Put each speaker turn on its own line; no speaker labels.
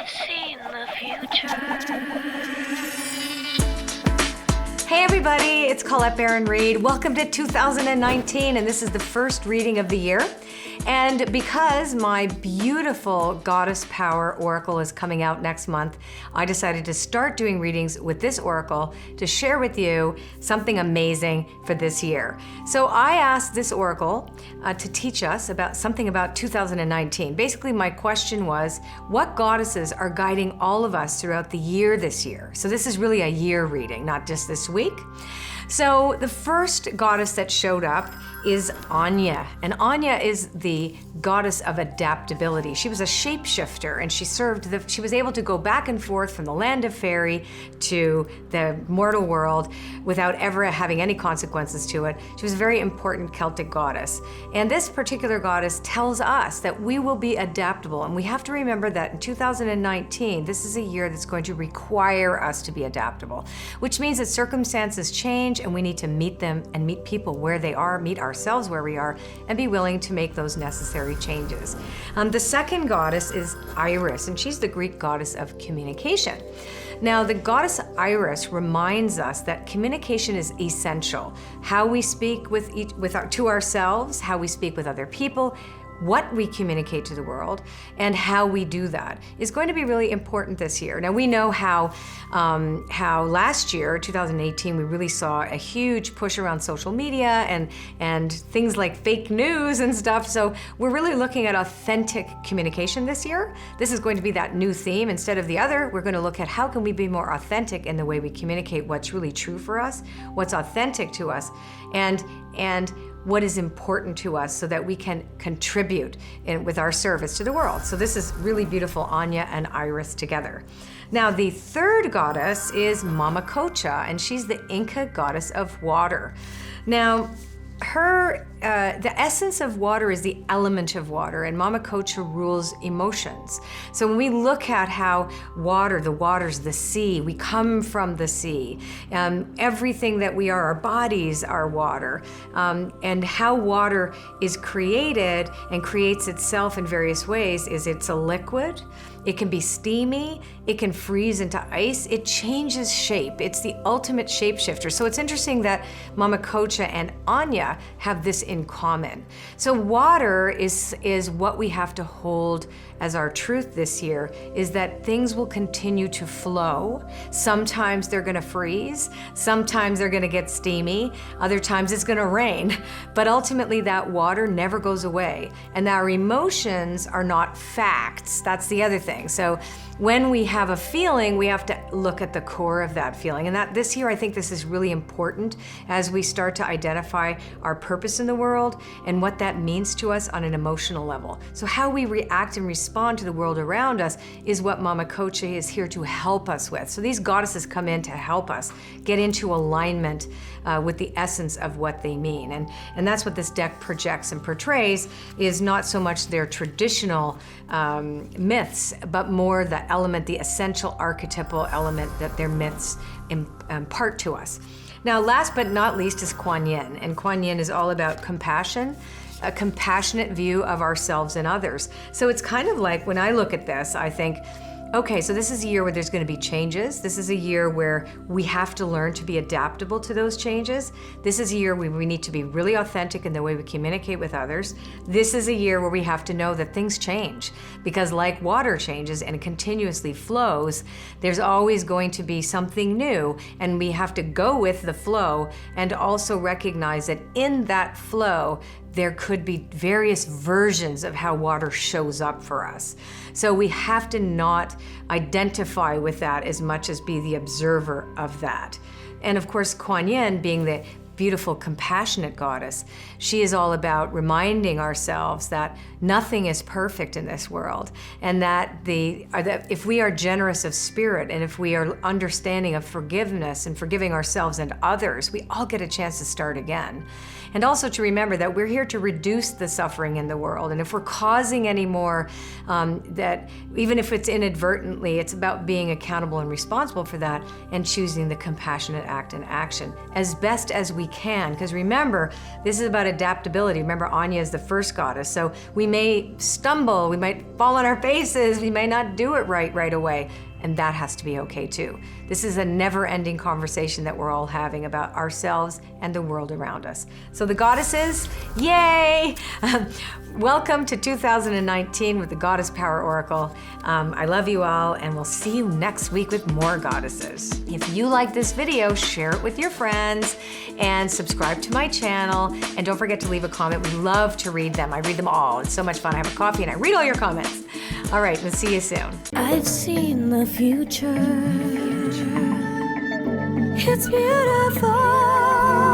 I've seen the future.
Hey everybody, it's Colette Baron-Reid. Welcome to 2019, and this is the first reading of the year. And because my beautiful Goddess Power Oracle is coming out next month, I decided to start doing readings with this Oracle to share with you something amazing for this year. So I asked this Oracle to teach us about something about 2019. Basically, my question was, what goddesses are guiding all of us throughout the year this year? So this is really a year reading, not just this week. So the first goddess that showed up is Anya, and Anya is the goddess of adaptability. She was a shapeshifter, and she was able to go back and forth from the land of fairy to the mortal world without ever having any consequences to it. She was a very important Celtic goddess. And this particular goddess tells us that we will be adaptable, and we have to remember that in 2019, this is a year that's going to require us to be adaptable, which means that circumstances change and we need to meet them and meet people where they are, meet ourselves where we are, and be willing to make those necessary changes. The second goddess is Iris, and she's the Greek goddess of communication. Now, the goddess Iris reminds us that communication is essential. How we speak to ourselves, how we speak with other people, what we communicate to the world, and how we do that is going to be really important this year. Now, we know how last year, 2018, we really saw a huge push around social media and things like fake news and stuff. So we're really looking at authentic communication this year. This is going to be that new theme. Instead of the other, we're going to look at how can we be more authentic in the way we communicate what's really true for us, what's authentic to us, and what is important to us so that we can contribute with our service to the world. So this is really beautiful, Anya and Iris together. Now, the third goddess is Mam Coocha, and she's the Inca goddess of water. Now, the essence of water is the element of water, and Mam Coocha rules emotions. So when we look at how the water's the sea, we come from the sea. Everything that we are, our bodies are water. And how water is created and creates itself in various ways is it's a liquid. It can be steamy, it can freeze into ice, it changes shape. It's the ultimate shapeshifter. So it's interesting that Mam Coocha and Anya have this in common. So water is what we have to hold as our truth this year, is that things will continue to flow. Sometimes they're gonna freeze, sometimes they're gonna get steamy, other times it's gonna rain, but ultimately that water never goes away. And our emotions are not facts. That's the other thing. So when we have a feeling, we have to look at the core of that feeling. And that this year, I think this is really important as we start to identify our purpose in the world and what that means to us on an emotional level. So how we react and respond to the world around us is what Mam Coocha is here to help us with. So these goddesses come in to help us get into alignment with the essence of what they mean. And that's what this deck projects and portrays, is not so much their traditional myths, but more the element, the essential archetypal element that their myths impart to us. Now, last but not least is Quan Yin, and Quan Yin is all about compassion, a compassionate view of ourselves and others. So it's kind of like, when I look at this, I think, okay, so this is a year where there's going to be changes. This is a year where we have to learn to be adaptable to those changes. This is a year where we need to be really authentic in the way we communicate with others. This is a year where we have to know that things change, because like water changes and continuously flows, there's always going to be something new, and we have to go with the flow and also recognize that in that flow, there could be various versions of how water shows up for us. So we have to not identify with that as much as be the observer of that. And of course, Quan Yin, being the beautiful, compassionate goddess, she is all about reminding ourselves that nothing is perfect in this world, and that if we are generous of spirit, and if we are understanding of forgiveness and forgiving ourselves and others, we all get a chance to start again. And also to remember that we're here to reduce the suffering in the world, and if we're causing any more, that even if it's inadvertently, it's about being accountable and responsible for that, and choosing the compassionate act and action as best as we we can. Because remember, this is about adaptability. Remember, Anya is the first goddess. So we may stumble, we might fall on our faces, we may not do it right away. And that has to be okay too. This is a never-ending conversation that we're all having about ourselves and the world around us. So the goddesses, yay! Welcome to 2019 with the Goddess Power Oracle. I love you all, and we'll see you next week with more goddesses. If you like this video, share it with your friends and subscribe to my channel. And don't forget to leave a comment. We love to read them. I read them all. It's so much fun. I have a coffee and I read all your comments. All right, we'll see you soon.
I've seen the future. It's beautiful.